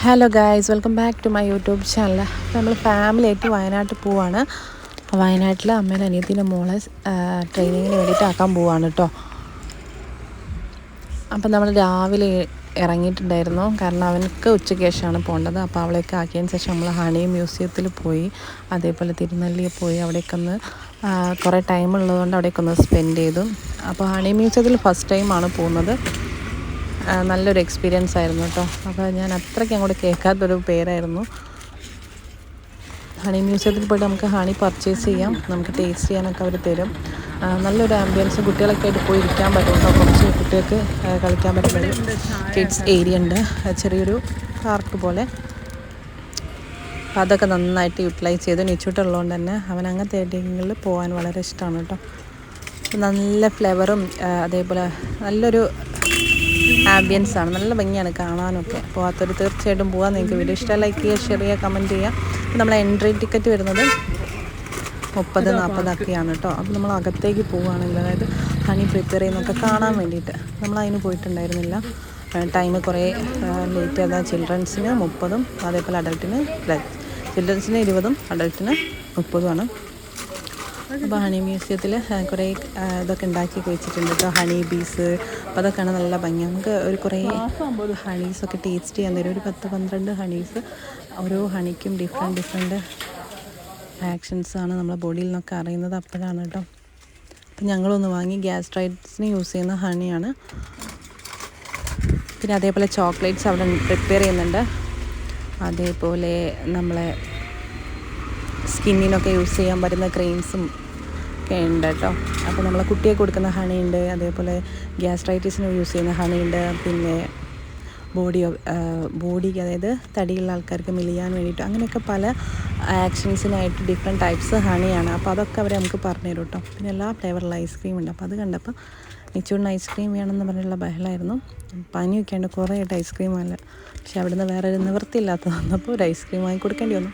Hello guys, welcome back to my YouTube channel. നമ്മൾ family ആയിട്ട് വയനാട്ടിൽ പോവാണ്. വയനാട്ടിൽ അമ്മേൻ്റെ അനിയത്തിൻ്റെ മോളെ ട്രെയിനിങ്ങിന് വേണ്ടിയിട്ട് ആക്കാൻ പോവാണ് കേട്ടോ. അപ്പം നമ്മൾ രാവിലെ ഇറങ്ങിയിട്ടുണ്ടായിരുന്നു, കാരണം അവനക്ക് ഉച്ചയ്ക്ക് ശേഷമാണ് പോകേണ്ടത്. അപ്പോൾ അവളെയൊക്കെ ആക്കിയതിന് ശേഷം നമ്മൾ ഹണി മ്യൂസിയത്തിൽ പോയി, അതേപോലെ തിരുനെല്ലിയിൽ പോയി. അവിടേക്ക് ഒന്ന് കുറേ ടൈം ഉള്ളതുകൊണ്ട് അവിടേക്ക് ഒന്ന് സ്പെൻഡ് ചെയ്തു. അപ്പോൾ ഹണി മ്യൂസിയത്തിൽ ഫസ്റ്റ് ടൈമാണ് പോകുന്നത്. നല്ലൊരു എക്സ്പീരിയൻസ് ആയിരുന്നു കേട്ടോ. അപ്പോൾ ഞാൻ അത്രയ്ക്ക് അങ്ങോട്ട് കേൾക്കാത്തൊരു പേരായിരുന്നു. ഹണി മ്യൂസിയത്തിൽ പോയിട്ട് നമുക്ക് ഹണി പർച്ചേസ് ചെയ്യാം, നമുക്ക് ടേസ്റ്റ് ചെയ്യാനൊക്കെ അവർ തരും. നല്ലൊരു ആംബിയൻസ്, കുട്ടികളൊക്കെ ആയിട്ട് പോയി ഇരിക്കാൻ പറ്റും കേട്ടോ. കുറച്ച് കുട്ടികൾക്ക് കളിക്കാൻ പറ്റുന്നൊരു കിഡ്സ് ഏരിയ ഉണ്ട്, ചെറിയൊരു പാർക്ക് പോലെ. അപ്പോൾ അതൊക്കെ നന്നായിട്ട് യൂട്ടിലൈസ് ചെയ്ത് നിച്ചൂട്ടുള്ളതുകൊണ്ട് തന്നെ അവൻ അങ്ങനത്തെ ഏരിയകളിൽ പോകാൻ വളരെ ഇഷ്ടമാണ് കേട്ടോ. നല്ല ഫ്ലേവറും അതേപോലെ നല്ലൊരു ആംബിയൻസ് ആണ്, നല്ല ഭംഗിയാണ് കാണാനൊക്കെ. പോകാത്തവർ തീർച്ചയായിട്ടും പോകാൻ. നിങ്ങൾക്ക് വീഡിയോ ഇഷ്ടം ലൈക്ക് ചെയ്യുക, ഷെയർ ചെയ്യുക, കമൻറ്റ് ചെയ്യുക. നമ്മളെ എൻട്രി ടിക്കറ്റ് വരുന്നത് 30-40 ഒക്കെയാണ് കേട്ടോ. അപ്പോൾ നമ്മൾ അകത്തേക്ക് പോവുകയാണെങ്കിൽ, അതായത് ഹണി പ്രിപ്പയർ ചെയ്യുന്നതൊക്കെ കാണാൻ വേണ്ടിയിട്ട് നമ്മളതിന് പോയിട്ടുണ്ടായിരുന്നില്ല. ടൈം കുറേ ലേറ്റ് ചെയ്ത. ചിൽഡ്രൻസിന് 30, അതേപോലെ അഡൾട്ടിന് ചിൽഡ്രൻസിന് 20, അഡൾട്ടിന് 30 അപ്പോൾ ഹണി മ്യൂസിയത്തിൽ കുറേ ഇതൊക്കെ ഉണ്ടാക്കി വെച്ചിട്ടുണ്ട് കേട്ടോ, ഹണി ബീസ്. അപ്പോൾ അതൊക്കെയാണ് നല്ല ഭംഗി. നമുക്ക് ഒരു കുറേ ഹണീസൊക്കെ ടേസ്റ്റ് ചെയ്യാൻ തരും, ഒരു 10-12 ഹണീസ്. ഓരോ ഹണിക്കും ഡിഫറെൻറ്റ് ആക്ഷൻസാണ് നമ്മുടെ ബോഡിയിൽ നിന്നൊക്കെ അറിയുന്നത് അപ്പോഴാണ് കേട്ടോ. അപ്പം ഞങ്ങളൊന്ന് വാങ്ങി. ഗ്യാസ്ട്രൈറ്റിസിന് യൂസ് ചെയ്യുന്ന ഹണിയാണ്. പിന്നെ അതേപോലെ ചോക്ലേറ്റ്സ് അവിടെ പ്രിപ്പയർ ചെയ്യുന്നുണ്ട്, അതേപോലെ നമ്മളെ സ്കിന്നിനൊക്കെ യൂസ് ചെയ്യാൻ പറ്റുന്ന ക്രീംസും ഒക്കെ ഉണ്ട് കേട്ടോ. അപ്പോൾ നമ്മളെ കുട്ടിയെ കൊടുക്കുന്ന ഹണി ഉണ്ട്, അതേപോലെ ഗ്യാസ്ട്രൈറ്റിസിന് യൂസ് ചെയ്യുന്ന ഹണി ഉണ്ട്. പിന്നെ ബോഡിക്ക്, അതായത് തടിയുള്ള ആൾക്കാർക്ക് മെലിയാൻ വേണ്ടിയിട്ട്, അങ്ങനെയൊക്കെ പല ആക്ഷൻസിനായിട്ട് ഡിഫറെൻറ്റ് ടൈപ്സ് ഹണിയാണ്. അപ്പോൾ അതൊക്കെ അവർ നമുക്ക് പറഞ്ഞു തരും കേട്ടോ. പിന്നെ എല്ലാ ഫ്ലേവറിലുള്ള ഐസ്ക്രീം ഉണ്ട്. അപ്പോൾ അത് കണ്ടപ്പോൾ നിച്ചൂടിന് ഐസ്ക്രീം വേണമെന്ന് പറഞ്ഞുള്ള ബഹളമായിരുന്നു. പനിയൊക്കെ ഉണ്ട്, കുറേ ആയിട്ട് ഐസ്ക്രീം അല്ല. പക്ഷെ അവിടുന്ന് വേറെ ഒരു നിവൃത്തിയില്ലാത്തത് വന്നപ്പോൾ ഒരു ഐസ്ക്രീം വാങ്ങി കൊടുക്കേണ്ടി വന്നു.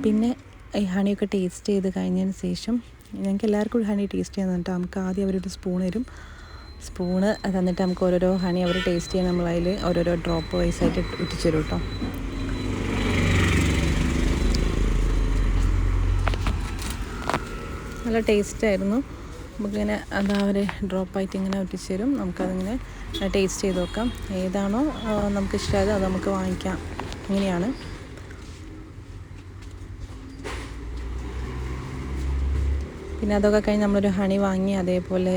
പിന്നെ ഈ ഹണിയൊക്കെ ടേസ്റ്റ് ചെയ്ത് കഴിഞ്ഞതിന് ശേഷം, ഞങ്ങൾക്ക് എല്ലാവർക്കും ഹണി ടേസ്റ്റ് ചെയ്യാൻ തന്നിട്ട് നമുക്ക് ആദ്യം അവരൊരു സ്പൂൺ തരും. സ്പൂണ് തന്നിട്ട് നമുക്ക് ഓരോരോ ഹണി അവർ ടേസ്റ്റ് ചെയ്യാൻ നമ്മളതിൽ ഓരോരോ ഡ്രോപ്പ് വൈസായിട്ട് ഇട്ടിച്ചു തരും കേട്ടോ. നല്ല ടേസ്റ്റായിരുന്നു. നമുക്കിങ്ങനെ അതാ അവർ ഡ്രോപ്പായിട്ട് ഇങ്ങനെ ഒട്ടിച്ചു തരും. നമുക്കതിങ്ങനെ ടേസ്റ്റ് ചെയ്ത് നോക്കാം. ഏതാണോ നമുക്കിഷ്ടമായത് അത് നമുക്ക് വാങ്ങിക്കാം. ഇങ്ങനെയാണ്. പിന്നെ അതൊക്കെ കഴിഞ്ഞ് നമ്മളൊരു ഹണി വാങ്ങി, അതേപോലെ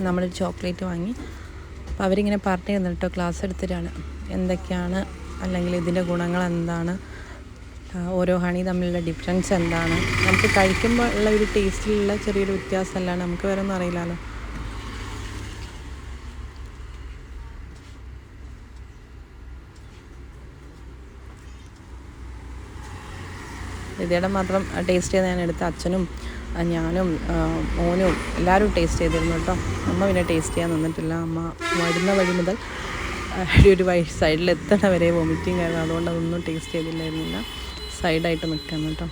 നമ്മളൊരു ചോക്ലേറ്റ് വാങ്ങി. അപ്പോൾ അവരിങ്ങനെ പറഞ്ഞു തന്നിട്ടോ, ക്ലാസ് എടുത്തിട്ടാണ് എന്തൊക്കെയാണ്, അല്ലെങ്കിൽ ഇതിൻ്റെ ഗുണങ്ങൾ എന്താണ്, ഓരോ ഹണി തമ്മിലുള്ള ഡിഫറൻസ് എന്താണ്. നമുക്ക് കഴിക്കുമ്പോൾ ഉള്ള ഒരു ടേസ്റ്റിലുള്ള ചെറിയൊരു വ്യത്യാസമല്ലാണ്, നമുക്ക് വേറെ ഒന്നും അറിയില്ലല്ലോ. ഇതിയുടെ മാത്രം ടേസ്റ്റ് ചെയ്ത് ഞാൻ എടുത്ത അച്ഛനും ഞാനും മോനും എല്ലാവരും ടേസ്റ്റ് ചെയ്തിരുന്നു കേട്ടോ. അമ്മ പിന്നെ ടേസ്റ്റ് ചെയ്യാൻ നിന്നിട്ടില്ല. അമ്മ വരുന്ന വഴി മുതൽ ഒരു സൈഡിൽ എത്തണ വരെ വോമിറ്റിംഗ് ആയിരുന്നു, അതുകൊണ്ട് അതൊന്നും ടേസ്റ്റ് ചെയ്തില്ലായിരുന്നില്ല. സൈഡായിട്ട് നിൽക്കാം കേട്ടോ.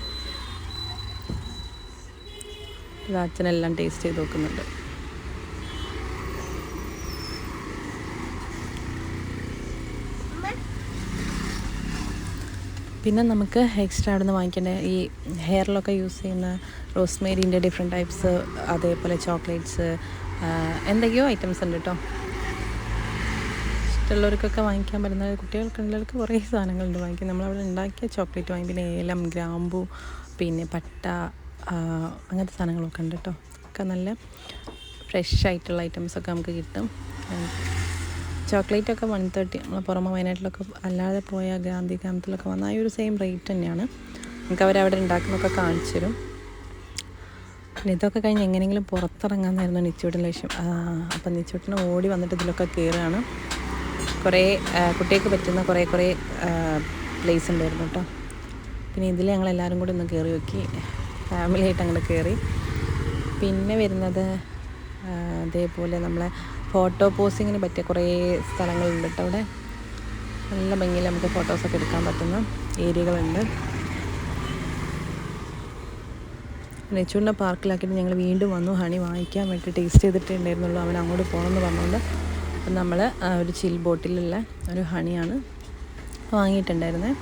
ഇത് അച്ഛനെല്ലാം ടേസ്റ്റ് ചെയ്ത് നോക്കുന്നുണ്ട്. പിന്നെ നമുക്ക് എക്സ്ട്രാ അവിടെ നിന്ന് വാങ്ങിക്കേണ്ട ഈ ഹെയറിലൊക്കെ യൂസ് ചെയ്യുന്ന റോസ്മേരിൻ്റെ ഡിഫറെൻറ്റ് ടൈപ്സ്, അതേപോലെ ചോക്ലേറ്റ്സ്, എന്തൊക്കെയോ ഐറ്റംസ് ഉണ്ട് കേട്ടോ. ഇഷ്ടമുള്ളവർക്കൊക്കെ വാങ്ങിക്കാൻ പറ്റുന്ന, കുട്ടികൾക്കുള്ളവർക്ക് കുറേ സാധനങ്ങളുണ്ട് വാങ്ങിക്കാൻ. നമ്മളവിടെ ഉണ്ടാക്കിയ ചോക്ലേറ്റ് വാങ്ങി. പിന്നെ ഏലം, ഗ്രാമ്പു, പിന്നെ പട്ട, അങ്ങനത്തെ സാധനങ്ങളൊക്കെ ഉണ്ട് കേട്ടോ. ഒക്കെ നല്ല ഫ്രഷ് ആയിട്ടുള്ള ഐറ്റംസൊക്കെ നമുക്ക് കിട്ടും. ചോക്ലേറ്റൊക്കെ 130. നമ്മൾ പുറമെ വയനാട്ടിലൊക്കെ അല്ലാതെ പോയ ഗാന്ധി ഗ്രാമത്തിലൊക്കെ വന്നാൽ ആ ഒരു സെയിം റേറ്റ് തന്നെയാണ്. നമുക്ക് അവരവിടെ ഉണ്ടാക്കുന്നതൊക്കെ കാണിച്ചു തരും. പിന്നെ ഇതൊക്കെ കഴിഞ്ഞ് എങ്ങനെയെങ്കിലും പുറത്തിറങ്ങാമെന്നായിരുന്നു നിച്ചൂട്ടിൻ്റെ ലക്ഷ്യം. അപ്പം നിച്ചൂട്ടിന് ഓടി വന്നിട്ട് ഇതിലൊക്കെ കയറുകയാണ്. കുറേ കുട്ടികൾക്ക് പറ്റുന്ന കുറേ പ്ലേസ് ഉണ്ടായിരുന്നു കേട്ടോ. പിന്നെ ഇതിൽ ഞങ്ങളെല്ലാവരും കൂടി ഒന്ന് കയറി നോക്കി, ഫാമിലിയായിട്ട് അങ്ങോട്ട് കയറി. പിന്നെ വരുന്നത് അതേപോലെ നമ്മളെ ഫോട്ടോ പോസിങ്ങിന് പറ്റിയ കുറേ സ്ഥലങ്ങളുണ്ട് കേട്ടോ. അവിടെ നല്ല ഭംഗിയിൽ നമുക്ക് ഫോട്ടോസൊക്കെ എടുക്കാൻ പറ്റുന്ന ഏരിയകളുണ്ട്. നെച്ചൂരിൻ്റെ പാർക്കിലാക്കിയിട്ട് ഞങ്ങൾ വീണ്ടും വന്നു ഹണി വാങ്ങിക്കാൻ വേണ്ടി. ടേസ്റ്റ് ചെയ്തിട്ടേ ഉണ്ടായിരുന്നുള്ളൂ, അവൻ അങ്ങോട്ട് പോകണമെന്ന് പറഞ്ഞുകൊണ്ട്. അപ്പം നമ്മൾ ഒരു ചിൽ ബോട്ടിലുള്ള ഒരു ഹണിയാണ് വാങ്ങിയിട്ടുണ്ടായിരുന്നേ.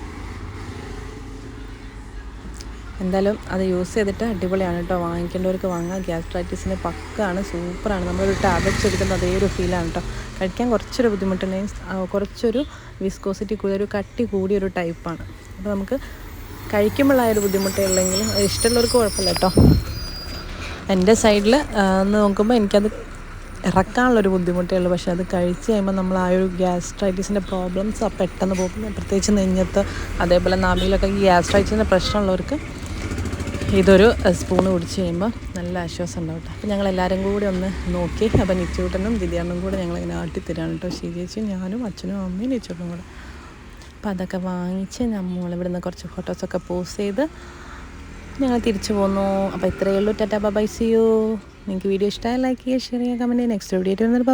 എന്തായാലും അത് യൂസ് ചെയ്തിട്ട് അടിപൊളിയാണ് കേട്ടോ. വാങ്ങിക്കേണ്ടവർക്ക് വാങ്ങാം. ഗ്യാസ്ട്രൈറ്റിസിന് പക്കാണ്, സൂപ്പറാണ്. നമ്മളൊരു ടാബ്ലറ്റ്സ് എടുക്കുന്ന അതേ ഒരു ഫീലാണ് കേട്ടോ. കഴിക്കാൻ കുറച്ചൊരു ബുദ്ധിമുട്ടുണ്ടെങ്കിൽ കുറച്ചൊരു വിസ്കോസിറ്റി കൂടി, ഒരു കട്ടി കൂടിയൊരു ടൈപ്പാണ്. അപ്പോൾ നമുക്ക് കഴിക്കുമ്പോഴായൊരു ബുദ്ധിമുട്ടേ ഉള്ളെങ്കിലും ഇഷ്ടമുള്ളവർക്ക് കുഴപ്പമില്ല കേട്ടോ. എൻ്റെ സൈഡിൽ നോക്കുമ്പോൾ എനിക്കത് ഇറക്കാനുള്ളൊരു ബുദ്ധിമുട്ടേ ഉള്ളൂ. പക്ഷേ അത് കഴിച്ച് കഴിയുമ്പോൾ നമ്മൾ ആ ഒരു ഗ്യാസ്ട്രൈറ്റിസിൻ്റെ പ്രോബ്ലംസ് പെട്ടെന്ന് പോകും. പ്രത്യേകിച്ച് നെഞ്ഞത്ത് അതേപോലെ നാഭിയിലൊക്കെ ഈ ഗ്യാസ്ട്രൈറ്റിസിൻ്റെ പ്രശ്നമുള്ളവർക്ക് ഇതൊരു സ്പൂണ് കുടിച്ച് കഴിയുമ്പോൾ നല്ല ആശ്വാസം ഉണ്ടാവും കേട്ടോ. അപ്പോൾ ഞങ്ങളെല്ലാവരും കൂടി ഒന്ന് നോക്കി. അപ്പോൾ നിച്ചൂട്ടനും ദിദിയാണ്ണനും കൂടെ ഞങ്ങളിങ്ങനെ ആട്ടിത്തരാണ് കേട്ടോ. ചേച്ചിയും ഞാനും അച്ഛനും അമ്മയും നിച്ചൂട്ടനും കൂടെ. അപ്പോൾ അതൊക്കെ വാങ്ങിച്ച് നമ്മളിവിടെ നിന്ന് കുറച്ച് ഫോട്ടോസൊക്കെ പോസ്റ്റ് ചെയ്ത് ഞങ്ങൾ തിരിച്ചു പോന്നു. അപ്പോൾ ഇത്രയേ ഉള്ളൂ. Tata bye, see you. നിങ്ങൾക്ക് വീഡിയോ ഇഷ്ടമായി ലൈക്ക് ചെയ്യുക, ഷെയർ ചെയ്യുക, കമൻറ്റ് ചെയ്യുക. നെക്സ്റ്റ് വീഡിയോ ആയിട്ട് വരുന്നത്